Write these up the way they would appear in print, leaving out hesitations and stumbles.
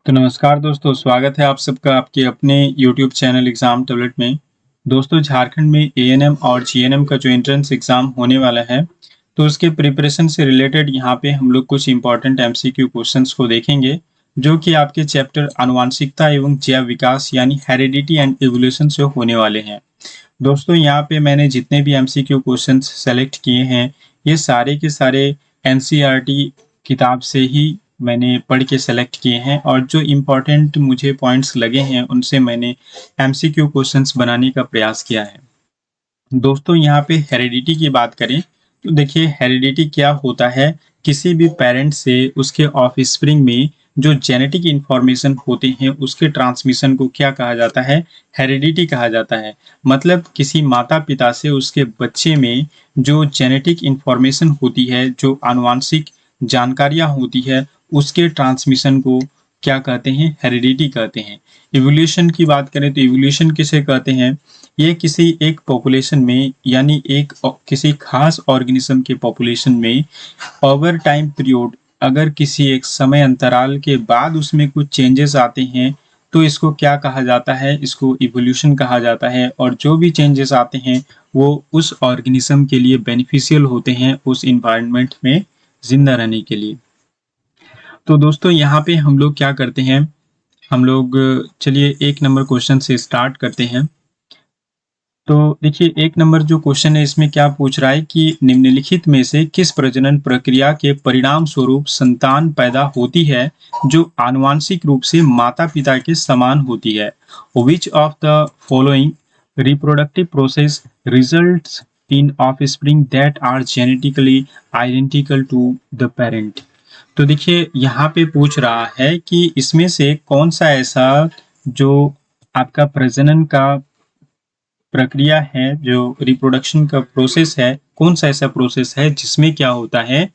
तो नमस्कार दोस्तों, स्वागत है आप सबका आपके अपने YouTube चैनल एग्ज़ाम टैबलेट में। दोस्तों, झारखंड में एएनएम और जीएनएम का जो एंट्रेंस एग्ज़ाम होने वाला है, तो उसके प्रिपरेशन से रिलेटेड यहाँ पे हम लोग कुछ इम्पोर्टेंट एमसीक्यू क्वेश्चंस को देखेंगे, जो कि आपके चैप्टर आनुवांशिकता एवं जैव विकास यानी हेरिडिटी एंड इवोल्यूशन से होने वाले हैं। दोस्तों, यहाँ पे मैंने जितने भी एमसीक्यू क्वेश्चंस सेलेक्ट किए हैं, ये सारे के सारे एनसीईआरटी किताब से ही मैंने पढ़ के सेलेक्ट किए हैं और जो इम्पोर्टेंट मुझे पॉइंट्स लगे हैं, उनसे मैंने एमसीक्यू क्वेश्चंस बनाने का प्रयास किया है। दोस्तों, यहाँ पे हेरिडिटी की बात करें तो देखिए हेरिडिटी क्या होता है। किसी भी पेरेंट से उसके ऑफस्प्रिंग में जो जेनेटिक इंफॉर्मेशन होते हैं उसके ट्रांसमिशन को क्या कहा जाता है, हेरिडिटी कहा जाता है। मतलब किसी माता पिता से उसके बच्चे में जो जेनेटिक इंफॉर्मेशन होती है, जो आनुवांशिक जानकारियां होती है, उसके ट्रांसमिशन को क्या कहते हैं, हेरिडिटी कहते हैं। इवोल्यूशन की बात करें तो इवोल्यूशन किसे कहते हैं, ये किसी एक पॉपुलेशन में यानी किसी खास ऑर्गेनिज्म के पॉपुलेशन में ओवर टाइम पीरियड अगर किसी एक समय अंतराल के बाद उसमें कुछ चेंजेस आते हैं, तो इसको क्या कहा जाता है, इसको इवोल्यूशन कहा जाता है। और जो भी चेंजेस आते हैं वो उस ऑर्गेनिज्म के लिए बेनिफिशियल होते हैं, उस इन्वायरमेंट में जिंदा रहने के लिए। तो दोस्तों, यहाँ पे हम लोग क्या करते हैं, हम लोग चलिए 1 नंबर क्वेश्चन से स्टार्ट करते हैं। तो देखिए 1 नंबर जो क्वेश्चन है इसमें क्या पूछ रहा है कि निम्नलिखित में से किस प्रजनन प्रक्रिया के परिणाम स्वरूप संतान पैदा होती है जो आनुवांशिक रूप से माता पिता के समान होती है। Which of the following reproductive process results in offspring that are genetically identical to the parent. तो देखिए यहाँ पे पूछ रहा है कि इसमें से कौन सा ऐसा जो आपका प्रजनन का प्रक्रिया है, जो रिप्रोडक्शन का प्रोसेस है, कौन सा ऐसा प्रोसेस है जिसमें क्या होता है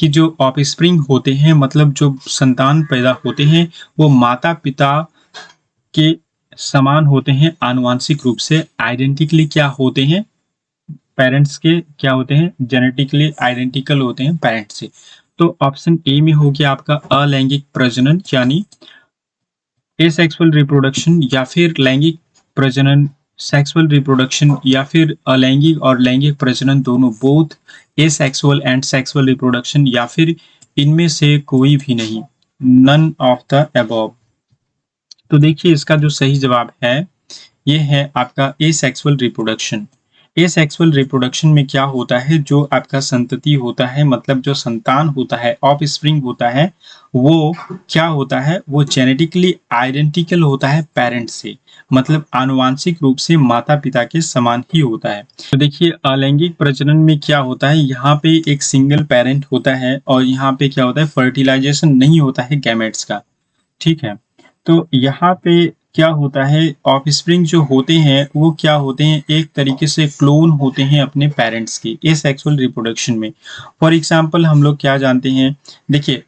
कि जो ऑफस्प्रिंग होते हैं, मतलब जो संतान पैदा होते हैं, वो माता पिता के समान होते हैं, आनुवांशिक रूप से आइडेंटिकली क्या होते हैं, पेरेंट्स के क्या होते हैं, जेनेटिकली आइडेंटिकल होते हैं पेरेंट्स से। तो ऑप्शन ए में हो गया आपका अलैंगिक प्रजनन यानी एसेक्सुअल रिप्रोडक्शन, या फिर लैंगिक प्रजनन सेक्सुअल रिप्रोडक्शन, या फिर अलैंगिक और लैंगिक प्रजनन दोनों both asexual and sexual reproduction, या फिर इनमें से कोई भी नहीं, नन ऑफ द अबव। तो देखिए इसका जो सही जवाब है ये है आपका एसेक्सुअल रिप्रोडक्शन। एसेक्सुअल रिप्रोडक्शन में क्या होता है, जो आपका संतति होता है, मतलब जो संतान होता है, ऑफस्प्रिंग होता है, वो क्या होता है, वो जेनेटिकली आइडेंटिकल होता है पेरेंट से, मतलब आनुवांशिक रूप से माता पिता के समान ही होता है। तो देखिए अलैंगिक प्रजनन में क्या होता है, यहाँ पे एक सिंगल पेरेंट होता है और यहाँ पे क्या होता है, फर्टिलाइजेशन नहीं होता है गैमेट्स का। ठीक है, तो यहाँ पे क्या होता है, ऑफस्प्रिंग जो होते हैं वो क्या होते हैं, एक तरीके से क्लोन होते हैं अपने पेरेंट्स के एसेक्सुअल रिप्रोडक्शन में। फॉर एग्जांपल हम लोग क्या जानते हैं, देखिए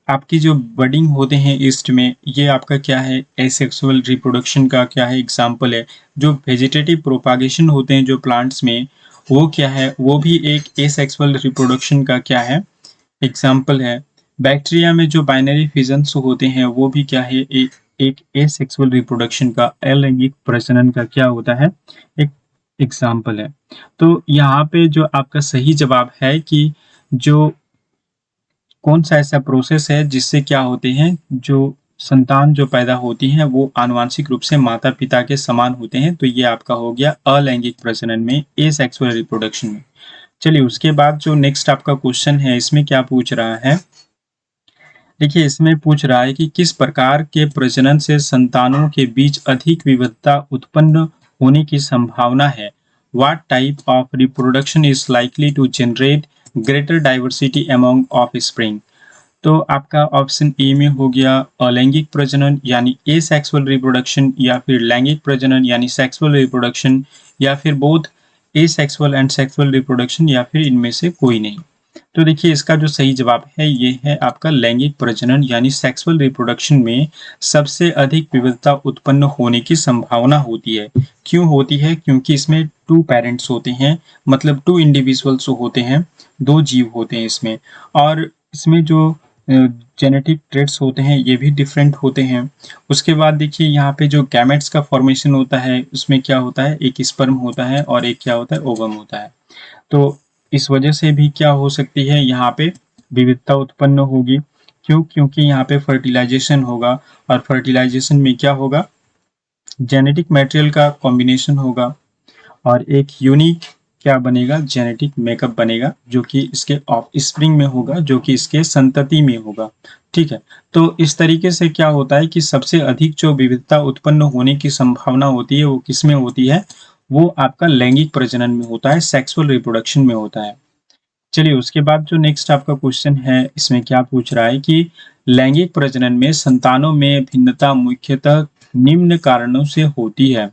आपकी जो बडिंग होते हैं ईस्ट में, ये आपका क्या है, एसेक्सुअल रिप्रोडक्शन का क्या है, एग्जाम्पल है। जो वेजिटेटिव प्रोपागेशन होते हैं जो प्लांट्स में, वो क्या है, वो भी एक एसेक्सुअल रिप्रोडक्शन का क्या है, एग्जाम्पल है। बैक्टीरिया में जो बाइनरी फिजन्स होते हैं वो भी क्या है, एक एसेक्सुअल रिप्रोडक्शन का, अलैंगिक प्रजनन का क्या होता है, एक एग्जाम्पल है। तो यहाँ पे जो आपका सही जवाब है कि जो कौन सा ऐसा प्रोसेस है जिससे क्या होते हैं, जो संतान जो पैदा होती हैं वो आनुवांशिक रूप से माता पिता के समान होते हैं, तो ये आपका हो गया अलैंगिक प्रजनन में, एसेक्सुअल रिप्रोडक्शन में। चलिए उसके बाद जो नेक्स्ट आपका क्वेश्चन है इसमें क्या पूछ रहा है, देखिए इसमें पूछ रहा है कि किस प्रकार के प्रजनन से संतानों के बीच अधिक विविधता उत्पन्न होने की संभावना है। What type of reproduction is likely to generate greater diversity among offspring? तो आपका ऑप्शन ए में हो गया अलैंगिक प्रजनन यानी एसेक्सुअल रिप्रोडक्शन, या फिर लैंगिक प्रजनन यानी सेक्सुअल रिप्रोडक्शन, या फिर both asexual and sexual reproduction, या फिर इनमें से कोई नहीं। तो देखिए इसका जो सही जवाब है ये है आपका लैंगिक प्रजनन यानी सेक्सुअल रिप्रोडक्शन में सबसे अधिक विविधता उत्पन्न होने की संभावना होती है। क्यों होती है, क्योंकि इसमें 2 पेरेंट्स होते हैं, मतलब 2 इंडिविजुअल्स होते हैं, 2 जीव होते हैं इसमें। और इसमें जो जेनेटिक ट्रेट्स होते हैं ये भी डिफरेंट होते हैं। उसके बाद देखिए यहाँ पे जो गैमेट्स का फॉर्मेशन होता है उसमें क्या होता है, एक स्पर्म होता है और एक क्या होता है, ओवम होता है। तो इस वजह से भी क्या हो सकती है, यहाँ पे विविधता उत्पन्न होगी। क्यों? क्योंकि यहाँ पे फर्टिलाइजेशन होगा और फर्टिलाइजेशन में क्या होगा, जेनेटिक मटेरियल का कॉम्बिनेशन होगा और एक यूनिक क्या बनेगा, जेनेटिक मेकअप बनेगा जो कि इसके ऑफस्प्रिंग में होगा, जो कि इसके संतति में होगा। ठीक है, तो इस तरीके से क्या होता है कि सबसे अधिक जो विविधता उत्पन्न होने की संभावना होती है वो किसमें होती है, वो आपका लैंगिक प्रजनन में होता है, सेक्सुअल रिप्रोडक्शन में होता है। चलिए उसके बाद जो नेक्स्ट आपका क्वेश्चन है इसमें क्या पूछ रहा है कि लैंगिक प्रजनन में संतानों में भिन्नता मुख्यतः निम्न कारणों से होती है।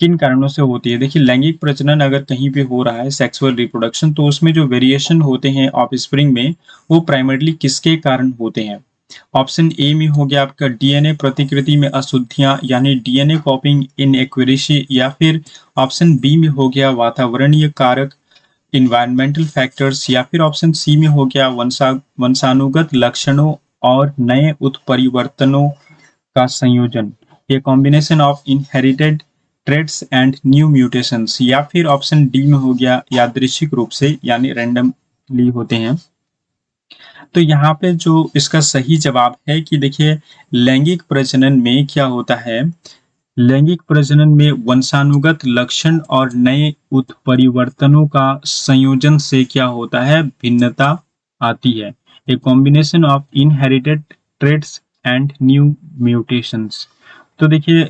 किन कारणों से होती है? देखिए लैंगिक प्रजनन अगर कहीं पे हो रहा है, सेक्सुअल रिप्रोडक्शन, तो उसमें जो वेरिएशन होते हैं ऑफस्प्रिंग में वो प्राइमरली किसके कारण होते हैं? ऑप्शन ए में हो गया आपका डीएनए प्रतिकृति में अशुद्धियां यानी डीएनए कॉपिंग इनएक्यूरेसी, या फिर ऑप्शन बी में हो गया वातावरणीय कारक इन्वायरमेंटल फैक्टर्स, या फिर ऑप्शन सी में हो गया वंशानुगत लक्षणों और नए उत्परिवर्तनों का संयोजन, ये combination of inherited traits and new mutations, या फिर ऑप्शन डी में हो गया यादृच्छिक रूप से यानी रैंडमली होते हैं। तो यहाँ पे जो इसका सही जवाब है कि देखिए लैंगिक प्रजनन में क्या होता है, लैंगिक प्रजनन में वंशानुगत लक्षण और नए उत्परिवर्तनों का संयोजन से क्या होता है, भिन्नता आती है, a combination of inherited traits and new mutations. तो देखिए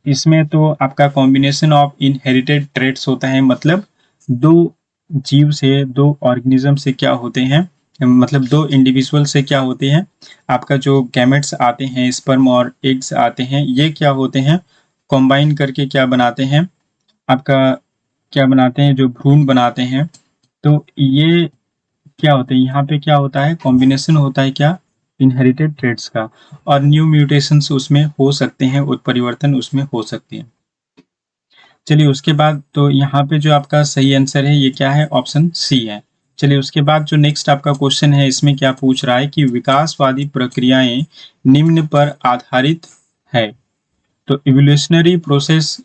इसमें तो आपका कॉम्बिनेशन ऑफ इनहेरिटेड ट्रेड्स होता है, मतलब दो जीव से, दो ऑर्गेनिज्म से क्या होते हैं, मतलब दो इंडिविजुअल से क्या होते हैं, आपका जो गैमेट्स आते हैं, स्पर्म और एग्स आते हैं, ये क्या होते हैं, कॉम्बाइन करके क्या बनाते हैं, आपका क्या बनाते हैं, जो भ्रूण बनाते हैं। तो ये क्या होते हैं, यहाँ पे क्या होता है, कॉम्बिनेशन होता है क्या, इनहेरिटेड ट्रेड्स का, और न्यू म्यूटेशंस उसमें हो सकते हैं, उत्परिवर्तन उसमें हो सकते हैं। चलिए उसके बाद तो यहाँ पे जो आपका सही आंसर है ये क्या है, ऑप्शन सी है। चलिए उसके बाद जो नेक्स्ट आपका क्वेश्चन है इसमें क्या पूछ रहा है कि विकासवादी प्रक्रियाएं निम्न पर आधारित है। तो evolutionary process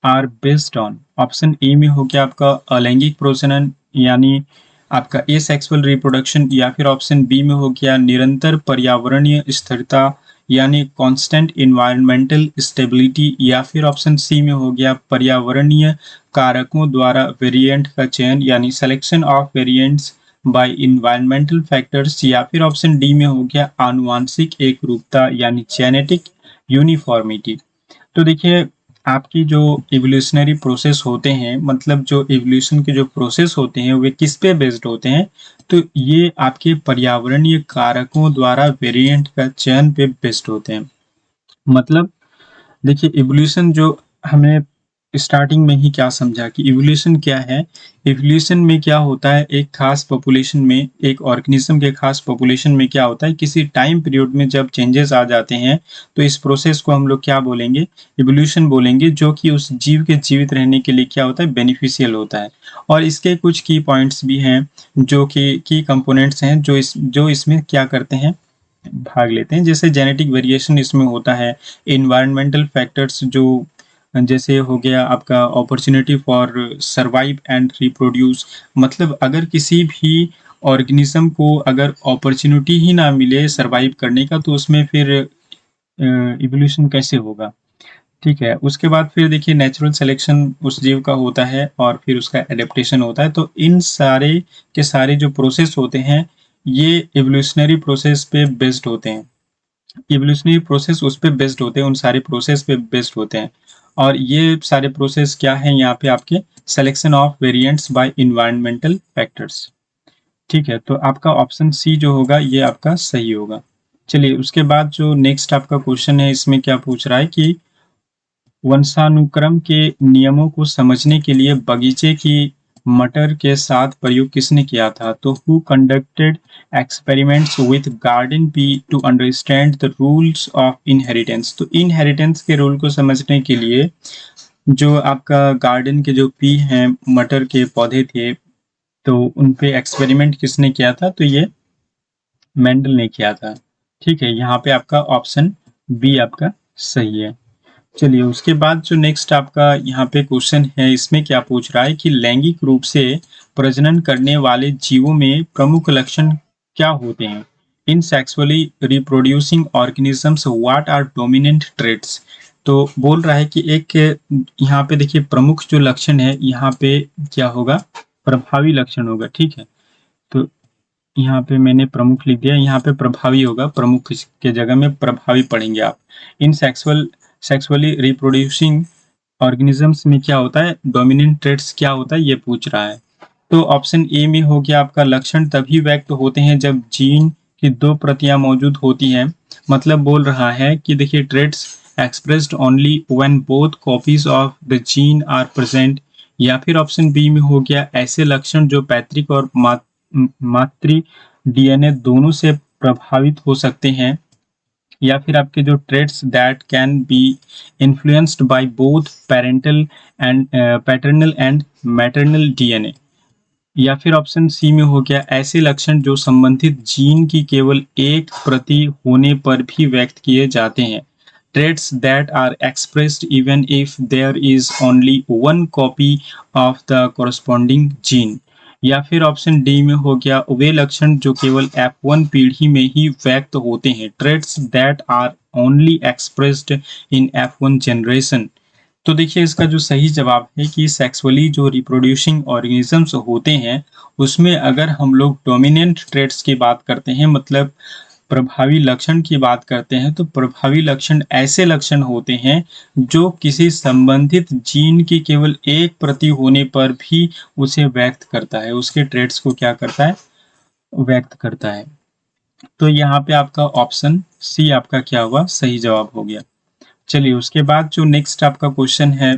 are based on, option A में हो गया आपका अलैंगिक प्रजनन यानी आपका एसेक्सुअल रिप्रोडक्शन, या फिर ऑप्शन बी में हो गया निरंतर पर्यावरणीय स्थिरता यानी कांस्टेंट इन्वायरमेंटल स्टेबिलिटी, या फिर ऑप्शन सी में हो गया पर्यावरणीय कारकों द्वारा वेरिएंट का चयन यानी selection of variants by environmental factors, या फिर ऑप्शन डी में हो गया आनुवांशिक एकरूपता यानी जेनेटिक यूनिफॉर्मिटी। तो देखिए आपकी जो इवोल्यूशनरी प्रोसेस होते हैं, मतलब जो इवोल्यूशन के जो प्रोसेस होते हैं वे किस पे बेस्ड होते हैं, तो ये आपके पर्यावरणीय कारकों द्वारा वेरिएंट का चयन पे बेस्ड होते हैं। मतलब देखिए इवोल्यूशन जो हमने स्टार्टिंग में ही क्या समझा कि इवोल्यूशन क्या है, इवोल्यूशन में क्या होता है, एक खास पॉपुलेशन में, एक ऑर्गेनिज्म के खास पॉपुलेशन में क्या होता है, किसी टाइम पीरियड में जब चेंजेस आ जाते हैं तो इस प्रोसेस को हम लोग क्या बोलेंगे, इवोल्यूशन बोलेंगे, जो कि उस जीव के जीवित रहने के लिए क्या होता है, बेनिफिशियल होता है। और इसके कुछ की पॉइंट्स भी हैं जो कि की कंपोनेंट्स हैं जो इसमें क्या करते हैं, भाग लेते हैं। जैसे जेनेटिक वेरिएशन इसमें होता है, इन्वायरमेंटल फैक्टर्स जो जैसे हो गया आपका opportunity for survive and reproduce, मतलब अगर किसी भी ऑर्गेनिज्म को अगर अपॉर्चुनिटी ही ना मिले सर्वाइव करने का तो उसमें फिर इवोल्यूशन कैसे होगा। ठीक है, उसके बाद फिर देखिए नेचुरल सिलेक्शन उस जीव का होता है और फिर उसका एडेप्टेशन होता है। तो इन सारे के सारे जो प्रोसेस होते हैं ये इवोल्यूशनरी प्रोसेस पे बेस्ड होते हैं, इवोल्यूशनरी प्रोसेस उस पे बेस्ड होते हैं, उन सारे प्रोसेस पे बेस्ड होते हैं। और ये सारे प्रोसेस क्या है यहाँ पे आपके, selection of variants by environmental factors. ठीक है, तो आपका ऑप्शन सी जो होगा ये आपका सही होगा। चलिए उसके बाद जो नेक्स्ट आपका क्वेश्चन है इसमें क्या पूछ रहा है कि वंशानुक्रम के नियमों को समझने के लिए बगीचे की मटर के साथ प्रयोग किसने किया था। तो who conducted experiments with garden pea to understand the rules of inheritance. तो इनहेरिटेंस के रूल को समझने के लिए जो आपका गार्डन के जो पी हैं, मटर के पौधे थे, तो उन पे एक्सपेरिमेंट किसने किया था, तो ये मेंडल ने किया था। ठीक है, यहाँ पे आपका ऑप्शन बी आपका सही है। चलिए उसके बाद जो नेक्स्ट आपका यहाँ पे क्वेश्चन है, इसमें क्या पूछ रहा है कि लैंगिक रूप से प्रजनन करने वाले जीवों में प्रमुख लक्षण क्या होते हैं? In sexually reproducing organisms what are dominant traits? तो बोल रहा है कि एक यहाँ पे देखिए प्रमुख जो लक्षण है यहाँ पे क्या होगा, प्रभावी लक्षण होगा। ठीक है, तो यहाँ पे मैंने प्रमुख लिख दिया, यहाँ पे प्रभावी होगा, प्रमुख के जगह में प्रभावी पढ़ेंगे आप। इन सेक्सुअली रिप्रोड्यूसिंग ऑर्गेनिजम्स में क्या होता है, डोमिनेंट ट्रेट्स क्या होता है, ये पूछ रहा है। तो ऑप्शन ए में हो गया आपका लक्षण तभी व्यक्त होते हैं जब जीन की दो प्रतियां मौजूद होती हैं। मतलब बोल रहा है कि देखिए traits expressed only when both copies of the gene are present. या फिर ऑप्शन बी में हो गया ऐसे लक्षण जो पैतृक और मातृ डीएनए दोनों से प्रभावित हो सकते हैं। या फिर आपके जो traits that can be influenced by both paternal and maternal DNA. या फिर ऑप्शन सी में हो गया ऐसे लक्षण जो संबंधित जीन की केवल एक प्रति होने पर भी व्यक्त किए जाते हैं। Traits that are expressed even if there is only one copy of the corresponding gene. या फिर ऑप्शन डी में हो गया वे लक्षण जो केवल F1 पीढ़ी में ही व्यक्त होते हैं। Traits that are only expressed in F1 generation. तो देखिए इसका जो सही जवाब है कि सेक्सुअली जो रिप्रोड्यूसिंग ऑर्गेनिजम्स होते हैं उसमें अगर हम लोग डोमिनेंट ट्रेट्स की बात करते हैं, मतलब प्रभावी लक्षण की बात करते हैं, तो प्रभावी लक्षण ऐसे लक्षण होते हैं जो किसी संबंधित जीन की केवल एक प्रति होने पर भी उसे व्यक्त करता है, उसके ट्रेट्स को क्या करता है, व्यक्त करता है। तो यहाँ पे आपका ऑप्शन सी आपका क्या हुआ, सही जवाब हो गया। चलिए उसके बाद जो नेक्स्ट आपका क्वेश्चन है,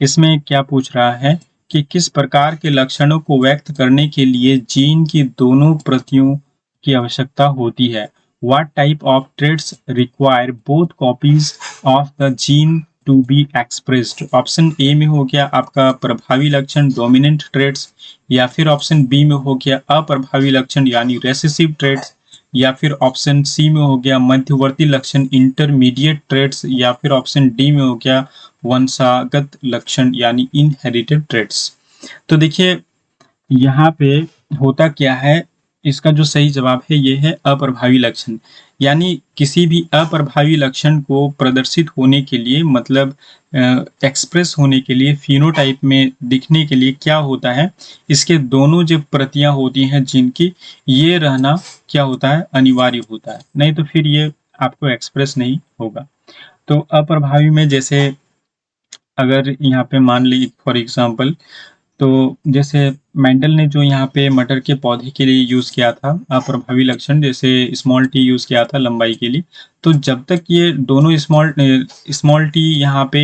इसमें क्या पूछ रहा है कि किस प्रकार के लक्षणों को व्यक्त करने के लिए जीन की दोनों प्रतियों की आवश्यकता होती है? What type of traits require both copies of the gene to be expressed? Option A में हो गया आपका प्रभावी लक्षण डोमिनेंट ट्रेट्स। या फिर ऑप्शन बी में हो गया अप्रभावी लक्षण यानी रेसेसिव ट्रेट्स। या फिर ऑप्शन सी में हो गया मध्यवर्ती लक्षण इंटरमीडिएट ट्रेट्स। या फिर ऑप्शन डी में हो गया वंशागत लक्षण यानी इनहेरिटेड ट्रेट्स। तो देखिए यहाँ पे होता क्या है, इसका जो सही जवाब है ये है अप्रभावी लक्षण। यानी किसी भी अप्रभावी लक्षण को प्रदर्शित होने के लिए, मतलब एक्सप्रेस होने के लिए, फिनोटाइप में दिखने के लिए क्या होता है, इसके दोनों जो प्रतियां होती हैं जिनकी, ये रहना क्या होता है, अनिवार्य होता है, नहीं तो फिर ये आपको एक्सप्रेस नहीं होगा। तो अप्रभावी में जैसे अगर यहाँ पे मान ली फॉर एग्जाम्पल, तो जैसे मेंडल ने जो यहाँ पे मटर के पौधे के लिए यूज़ किया था अप्रभावी लक्षण, जैसे स्मॉल टी यूज़ किया था लंबाई के लिए, तो जब तक ये दोनों स्मॉल टी यहाँ पे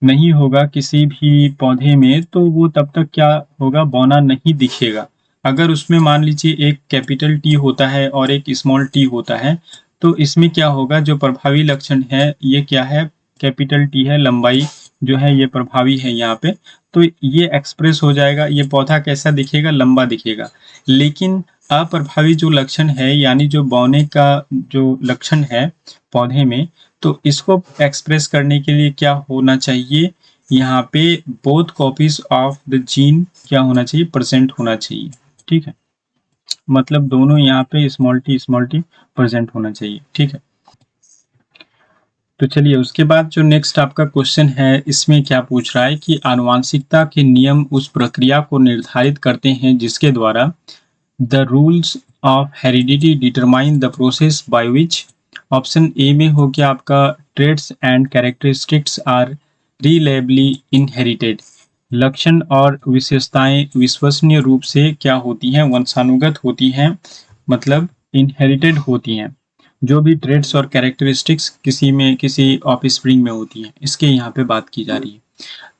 नहीं होगा किसी भी पौधे में, तो वो तब तक क्या होगा, बौना नहीं दिखेगा। अगर उसमें मान लीजिए एक कैपिटल टी होता है और एक स्मॉल टी होता है, तो इसमें क्या होगा, जो प्रभावी लक्षण है ये क्या है, कैपिटल टी है, लंबाई जो है ये प्रभावी है यहाँ पे, तो ये एक्सप्रेस हो जाएगा, ये पौधा कैसा दिखेगा, लंबा दिखेगा। लेकिन अप्रभावी जो लक्षण है यानी जो बौने का जो लक्षण है पौधे में, तो इसको एक्सप्रेस करने के लिए क्या होना चाहिए, यहाँ पे both copies of the gene क्या होना चाहिए, प्रेजेंट होना चाहिए। ठीक है, मतलब दोनों यहाँ पे स्मॉल टी प्रेजेंट होना चाहिए। ठीक है, तो चलिए उसके बाद जो नेक्स्ट आपका क्वेश्चन है, इसमें क्या पूछ रहा है कि आनुवांशिकता के नियम उस प्रक्रिया को निर्धारित करते हैं जिसके द्वारा the rules of heredity determine the process by which. Option A में हो गया आपका traits and characteristics are reliably inherited. लक्षण और विशेषताएं विश्वसनीय रूप से क्या होती हैं, वंशानुगत होती हैं, मतलब इनहेरिटेड होती हैं। जो भी ट्रेड्स और कैरेक्टरिस्टिक्स किसी ऑफस्प्रिंग में होती हैं, इसके यहाँ पे बात की जा रही है।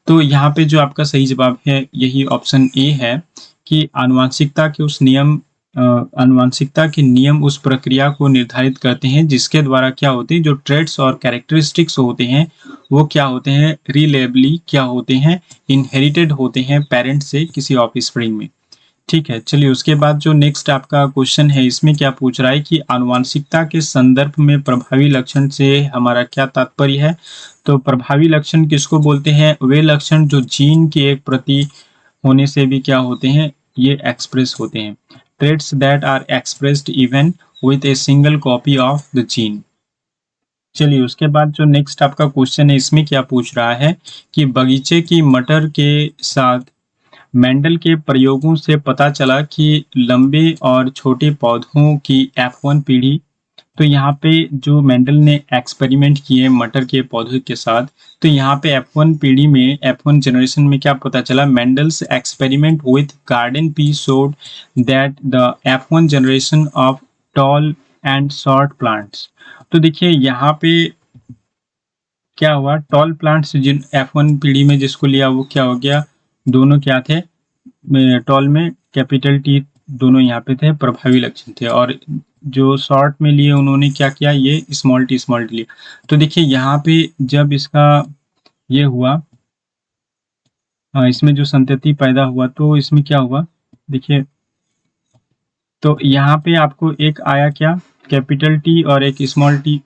तो यहाँ पे जो आपका सही जवाब है यही ऑप्शन ए है कि आनुवांशिकता के नियम उस प्रक्रिया को निर्धारित करते हैं जिसके द्वारा क्या होते हैं, जो ट्रेड्स और कैरेक्टरिस्टिक्स होते हैं वो क्या होते हैं, रिलेबली क्या होते हैं, इनहेरिटेड होते हैं पेरेंट से किसी ऑफस्प्रिंग में। ठीक है, चलिए उसके बाद जो नेक्स्ट आपका क्वेश्चन है इसमें क्या पूछ रहा है कि आनुवंशिकता के संदर्भ में प्रभावी लक्षण से हमारा क्या तात्पर्य है? तो प्रभावी लक्षण किसको बोलते हैं? वे लक्षण जो जीन की एक प्रति होने से भी क्या होते हैं? ये एक्सप्रेस होते हैं। Traits that are expressed even with a single copy of the gene. चलिए उसके बाद जो नेक्स्ट आपका क्वेश्चन है इसमें क्या पूछ रहा है कि बगीचे की मटर के साथ मेंडल के प्रयोगों से पता चला कि लंबे और छोटे पौधों की F1 पीढ़ी। तो यहाँ पे जो मेंडल ने एक्सपेरिमेंट किए मटर के पौधे के साथ, तो यहाँ पे F1 पीढ़ी में F1 जनरेशन में क्या पता चला? Mendel's experiment with garden P showed that the F1 generation of tall and short plants. तो देखिए यहाँ पे क्या हुआ, टॉल प्लांट्स जिन F1 पीढ़ी में जिसको लिया वो क्या हो गया, दोनों क्या थे, टॉल में कैपिटल टी दोनों यहाँ पे थे, प्रभावी लक्षण थे, और जो शॉर्ट में लिए उन्होंने क्या किया, ये स्मॉल टी लिया। तो देखिए यहाँ पे जब इसका ये हुआ, इसमें जो संतति पैदा हुआ तो इसमें क्या हुआ देखिए, तो यहाँ पे आपको एक आया क्या, कैपिटल टी और एक स्मॉल टी,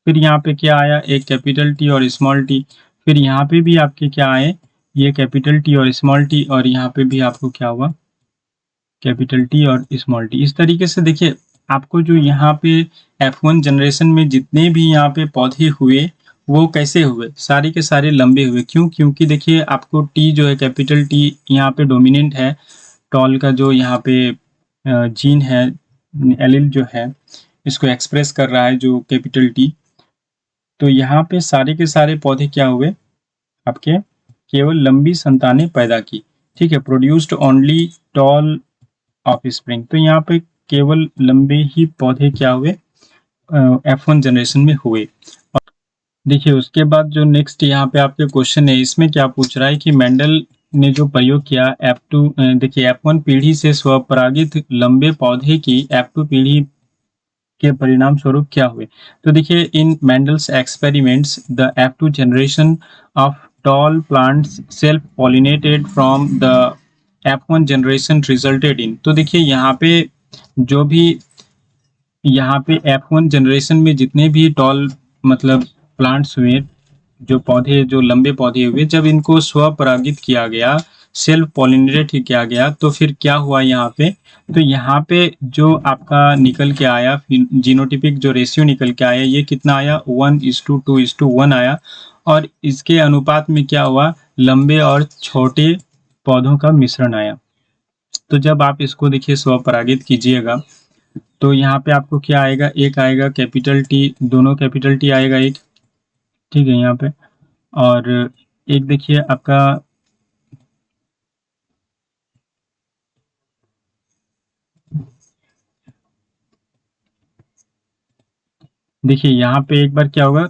फिर यहाँ पे क्या आया, एक कैपिटल टी और स्मॉल टी, फिर यहाँ पे भी आपके क्या आए, ये कैपिटल टी और स्मॉल टी, और यहाँ पे भी आपको क्या हुआ, कैपिटल टी और स्मॉल टी। इस तरीके से देखिए आपको जो यहाँ पे F1 जनरेशन में जितने भी यहाँ पे पौधे हुए वो कैसे हुए, सारे के सारे लंबे हुए। क्यों? क्योंकि देखिए आपको टी जो है कैपिटल टी यहाँ पे डोमिनेंट है, टॉल का जो यहाँ पे जीन है, एलील जो है इसको एक्सप्रेस कर रहा है जो कैपिटल टी। तो यहाँ पे सारे के सारे पौधे क्या हुए आपके, केवल लंबी संतानें पैदा की। ठीक है, produced only tall offspring. तो यहाँ पे केवल लंबे ही पौधे क्या हुए, F1 जनरेशन में हुए। देखिए उसके बाद जो नेक्स्ट यहाँ पे आपके क्वेश्चन है इसमें क्या पूछ रहा है कि मेंडल ने जो प्रयोग किया F2, देखिए F1 पीढ़ी से स्वपरागित लंबे पौधे की F2 पीढ़ी के परिणाम स्वरूप क्या हुए। तो देखिए in Mendel's experiments the F2 generation of tall plants self pollinated from the F1 generation resulted in. तो देखिए यहाँ पे जो भी यहाँ पे F1 जनरेशन में जितने भी टॉल मतलब प्लांट्स हुए, जो पौधे जो लंबे पौधे हुए, जब इनको स्वपरागित किया गया, सेल्फ पॉलिनेटेड किया गया, तो फिर क्या हुआ यहाँ पे, तो यहाँ पे जो आपका निकल के आया जीनोटिपिक जो रेशियो निकल के आया, ये कितना आया, 1:2:1 आया, और इसके अनुपात में क्या हुआ, लंबे और छोटे पौधों का मिश्रण आया। तो जब आप इसको देखिए स्वपरागित कीजिएगा तो यहाँ पे आपको क्या आएगा, एक आएगा कैपिटल टी, दोनों कैपिटल टी आएगा एक, ठीक है यहाँ पे, और एक देखिए आपका देखिए यहाँ पे एक बार क्या होगा,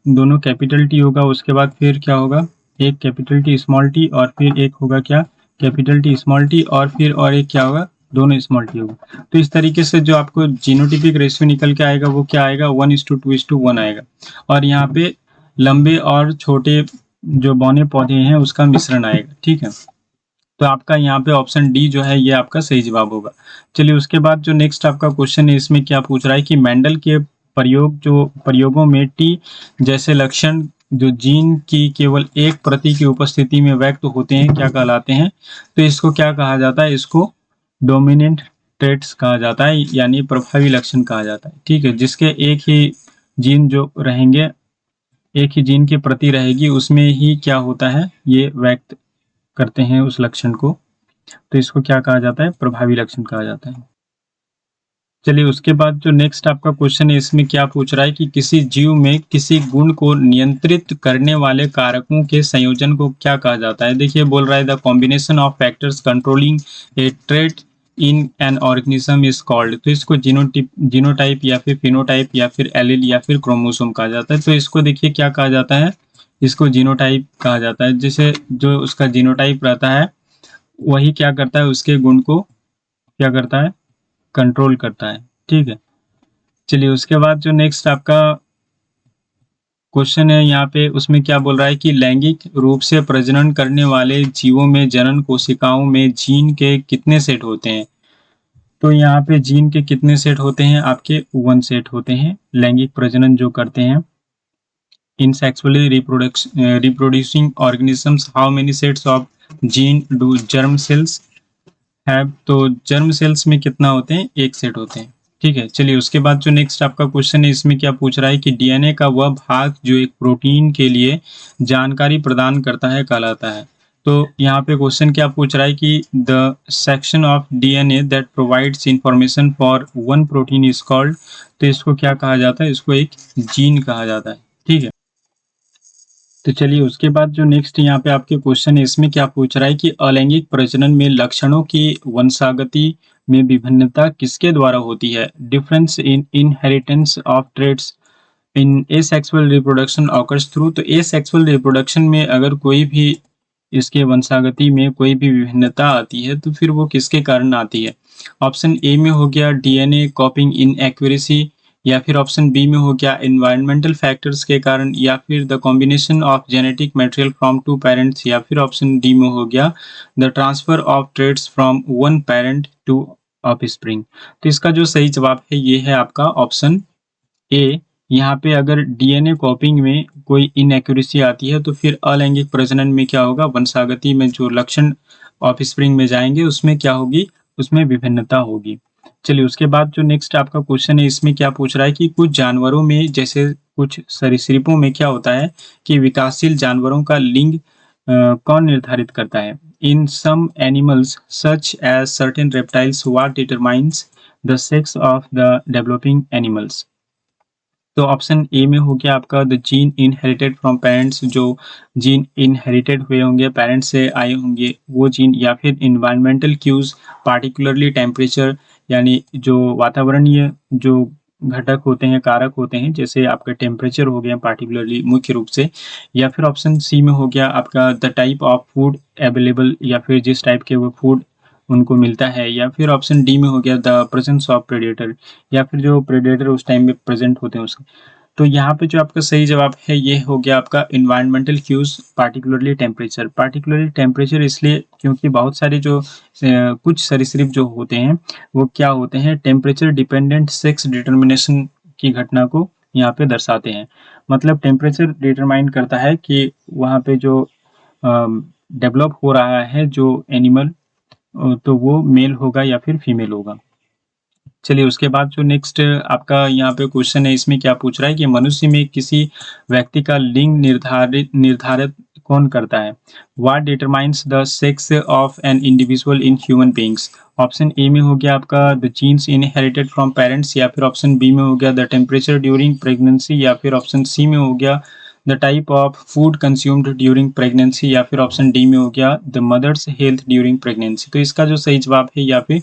दोनों कैपिटल टी होगा, उसके बाद फिर क्या होगा, एक कैपिटल टी स्मॉल टी, और फिर एक होगा क्या, कैपिटल टी स्मॉल टी, और फिर और एक क्या होगा, दोनों स्मॉल टी होगा। तो इस तरीके से जो आपको जीनोटिपिक रेशियो निकल के आएगा वो क्या आएगा, 1:2:1 आएगा, और यहाँ पे लंबे और छोटे जो बौने पौधे हैं उसका मिश्रण आएगा। ठीक है, तो आपका यहाँ पे ऑप्शन डी जो है ये आपका सही जवाब होगा। चलिए उसके बाद जो नेक्स्ट आपका क्वेश्चन है इसमें क्या पूछ रहा है कि मेंडल के प्रयोगों में टी जैसे लक्षण जो जीन की केवल एक प्रति की उपस्थिति में व्यक्त होते हैं क्या कहलाते हैं। तो इसको क्या कहा जाता है, इसको डोमिनेंट ट्रेट्स कहा जाता है, यानी प्रभावी लक्षण कहा जाता है। ठीक है, जिसके एक ही जीन जो रहेंगे, एक ही जीन की प्रति रहेगी, उसमें ही क्या होता है, ये व्यक्त करते हैं उस लक्षण को। तो इसको क्या कहा जाता है, प्रभावी लक्षण कहा जाता है। चलिए उसके बाद जो नेक्स्ट आपका क्वेश्चन है इसमें क्या पूछ रहा है कि किसी जीव में किसी गुण को नियंत्रित करने वाले कारकों के संयोजन को क्या कहा जाता है। देखिए बोल रहा है the combination of factors controlling A trait in an organism is called. तो इसको जीनोटाइप या फिर फिनोटाइप या फिर एलील या फिर क्रोमोसोम कहा जाता है। तो इसको देखिए क्या कहा जाता है, इसको जीनोटाइप कहा जाता है। जैसे जो उसका जीनोटाइप रहता है वही क्या करता है, उसके गुण को क्या करता है, कंट्रोल करता है। ठीक है, चलिए उसके बाद जो नेक्स्ट आपका क्वेश्चन है यहाँ पे, उसमें क्या बोल रहा है कि लैंगिक रूप से प्रजनन करने वाले जीवों में जनन कोशिकाओं में जीन के कितने सेट होते हैं। तो यहाँ पे जीन के कितने सेट होते हैं, आपके 1 सेट होते हैं। लैंगिक प्रजनन जो करते हैं in sexually reproducing organisms, how many sets of gene do germ cells have. तो जर्म सेल्स में कितना होते हैं, 1 सेट होते हैं। ठीक है, चलिए उसके बाद जो नेक्स्ट आपका क्वेश्चन है, इसमें क्या पूछ रहा है कि डीएनए का वह भाग जो एक प्रोटीन के लिए जानकारी प्रदान करता है कहलाता है। तो यहाँ पे क्वेश्चन क्या पूछ रहा है कि the section of DNA that provides information for one protein is called. तो इसको क्या कहा जाता है, इसको एक जीन कहा जाता है। ठीक है, तो चलिए उसके बाद जो नेक्स्ट यहाँ पे आपके क्वेश्चन है, इसमें क्या पूछ रहा है कि अलैंगिक प्रजनन में लक्षणों की वंशागति में विभिन्नता किसके द्वारा होती है। Difference in inheritance of traits in asexual reproduction occurs through. तो एसेक्सुअल रिप्रोडक्शन में अगर कोई भी इसके वंशागति में कोई भी विभिन्नता आती है तो फिर वो किसके कारण आती है। ऑप्शन ए में हो गया डीएनए कॉपिंग इनएक्यूरेसी, या फिर ऑप्शन बी में हो गया एनवायरमेंटल फैक्टर्स के कारण, या फिर the combination of genetic material from 2 parents, या फिर ऑप्शन डी में हो गया the transfer of traits from 1 parent to offspring. तो इसका जो सही जवाब है ये है आपका ऑप्शन ए। यहाँ पे अगर डीएनए कॉपिंग में कोई इनएक्यूरेसी आती है तो फिर अलैंगिक प्रजनन में क्या होगा, वंशागति में जो लक्षण ऑफस्प्रिंग में जाएंगे उसमें क्या होगी, उसमें विभिन्नता होगी। चलिए उसके बाद जो नेक्स्ट आपका क्वेश्चन है, इसमें क्या पूछ रहा है कि कुछ जानवरों में जैसे कुछ सरीसृपों में क्या होता है कि विकासशील जानवरों का लिंग कौन निर्धारित करता है। In some animals such as certain reptiles what determines the sex of the developing animals. तो ऑप्शन ए में हो गया आपका the gene inherited from parents, जो जीन इनहेरिटेड हुए होंगे पेरेंट्स से आए होंगे वो जीन, या फिर इन्वायरमेंटल क्यूज पार्टिकुलरली टेम्परेचर, यानी जो वातावरणीय जो घटक होते हैं, कारक होते हैं, जैसे आपका टेम्परेचर हो गया पार्टिकुलरली मुख्य रूप से, या फिर ऑप्शन सी में हो गया आपका the type of food available, या फिर जिस टाइप के वो फूड उनको मिलता है, या फिर ऑप्शन डी में हो गया द प्रेजेंस ऑफ प्रेडेटर, या फिर जो प्रेडेटर उस टाइम में प्रेजेंट होते हैं उसके। तो यहाँ पे जो आपका सही जवाब है ये हो गया आपका environmental cues particularly temperature. Particularly temperature इसलिए क्योंकि बहुत सारे जो कुछ सरीसृप जो होते हैं वो क्या होते हैं, टेम्परेचर डिपेंडेंट सेक्स डिटर्मिनेशन की घटना को यहाँ पे दर्शाते हैं। मतलब टेम्परेचर डिटरमाइन करता है कि वहाँ पे जो डेवलप हो रहा है जो एनिमल, तो वो मेल होगा या फिर फीमेल होगा। चलिए उसके बाद जो नेक्स्ट आपका यहाँ पे क्वेश्चन है, इसमें क्या पूछ रहा है कि मनुष्य में किसी व्यक्ति का लिंग निर्धारित कौन करता है। What determines the sex of an individual in human beings. Option A में हो गया आपका the genes inherited from parents, या फिर ऑप्शन बी में हो गया द टेम्परेचर ड्यूरिंग प्रेगनेंसी, या फिर ऑप्शन सी में हो गया the type of food consumed during pregnancy, या फिर ऑप्शन डी में हो गया the mother's health during pregnancy. तो इसका जो सही जवाब है यहाँ पे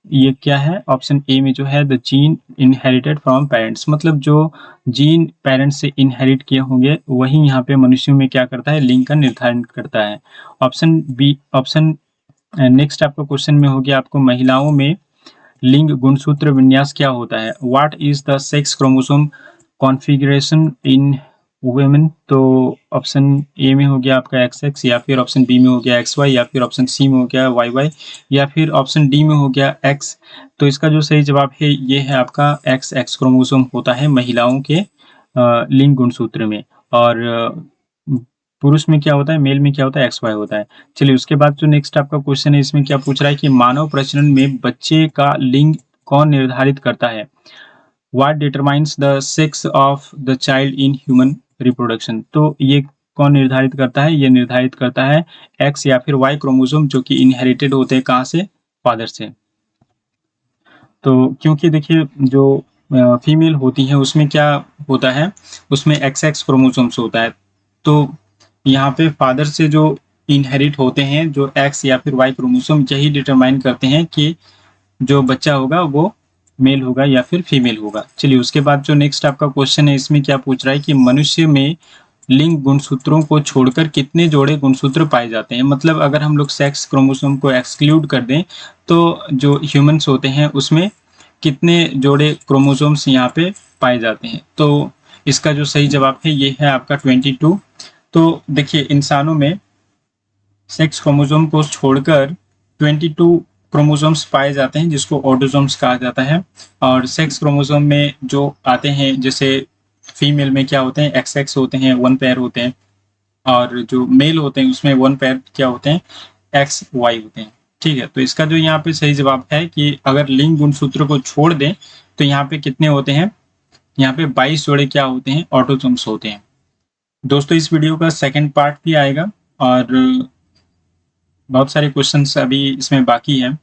ये क्या है, ऑप्शन ए में जो है the gene inherited from parents. मतलब जो जीन पेरेंट्स से इनहेरिट किए होंगे वही यहाँ पे मनुष्यों में क्या करता है, लिंग का निर्धारण करता है। ऑप्शन बी, ऑप्शन नेक्स्ट आपका क्वेश्चन में हो गया आपको महिलाओं में लिंग गुणसूत्र विन्यास क्या होता है। What is the sex chromosome configuration in women. तो ऑप्शन ए में हो गया आपका XX, या फिर ऑप्शन बी में हो गया XY, या फिर ऑप्शन सी में हो गया YY, या फिर ऑप्शन डी में हो गया X। तो इसका जो सही जवाब है ये है आपका XX क्रोमोसोम होता है महिलाओं के लिंग गुणसूत्र में, और पुरुष में क्या होता है, मेल में क्या होता है, XY होता है। चलिए उसके बाद जो नेक्स्ट आपका क्वेश्चन है, इसमें क्या पूछ रहा है कि मानव प्रजनन में बच्चे का लिंग कौन निर्धारित करता है। What determines the sex of the child in human reproduction। तो ये कौन निर्धारित करता है, ये निर्धारित करता है X या फिर Y क्रोमोसोम, जो कि इनहेरिटेड होते हैं कहाँ से, फादर से। तो क्योंकि देखिए जो फीमेल होती है उसमें क्या होता है, उसमें XX क्रोमोसोम्स होता है। तो यहाँ पे फादर से जो इनहेरिट होते हैं जो X या फिर Y क्रोमोसोम, यही डिटरमाइन करते हैं कि जो बच्चा होगा वो मेल होगा या फिर फीमेल होगा। चलिए उसके बाद जो नेक्स्ट आपका क्वेश्चन है, इसमें क्या पूछ रहा है कि मनुष्य में लिंग गुणसूत्रों को छोड़कर कितने जोड़े गुणसूत्र पाए जाते हैं। मतलब अगर हम लोग सेक्स क्रोमोसोम को एक्सक्लूड कर दें तो जो ह्यूमंस होते हैं उसमें कितने जोड़े क्रोमोसोम्स यहाँ पे पाए जाते हैं। तो इसका जो सही जवाब है ये है आपका 22। तो देखिए इंसानों में सेक्स क्रोमोसोम को छोड़कर 22 क्रोमोसोम्स पाए जाते हैं जिसको ऑटोसोम्स कहा जाता है। और सेक्स क्रोमोसोम में जो आते हैं, जैसे फीमेल में क्या होते हैं, XX होते हैं, 1 पेयर होते हैं, और जो मेल होते हैं उसमें 1 पेयर क्या होते हैं, XY होते हैं। ठीक है, तो इसका जो यहाँ पे सही जवाब है कि अगर लिंग गुणसूत्र को छोड़ दें तो यहाँ पे कितने होते हैं, यहाँ पे 22 जोड़े क्या होते हैं, ऑटोसोम्स होते हैं। दोस्तों इस वीडियो का सेकंड पार्ट भी आएगा और बहुत सारे क्वेश्चंस अभी इसमें बाकी हैं।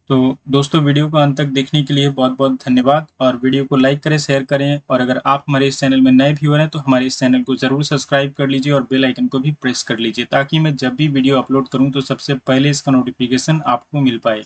तो दोस्तों वीडियो को अंत तक देखने के लिए बहुत बहुत धन्यवाद, और वीडियो को लाइक करें, शेयर करें, और अगर आप हमारे इस चैनल में नए व्यूअर हैं तो हमारे इस चैनल को जरूर सब्सक्राइब कर लीजिए और बेल आइकन को भी प्रेस कर लीजिए ताकि मैं जब भी वीडियो अपलोड करूं तो सबसे पहले इसका नोटिफिकेशन आपको मिल पाए।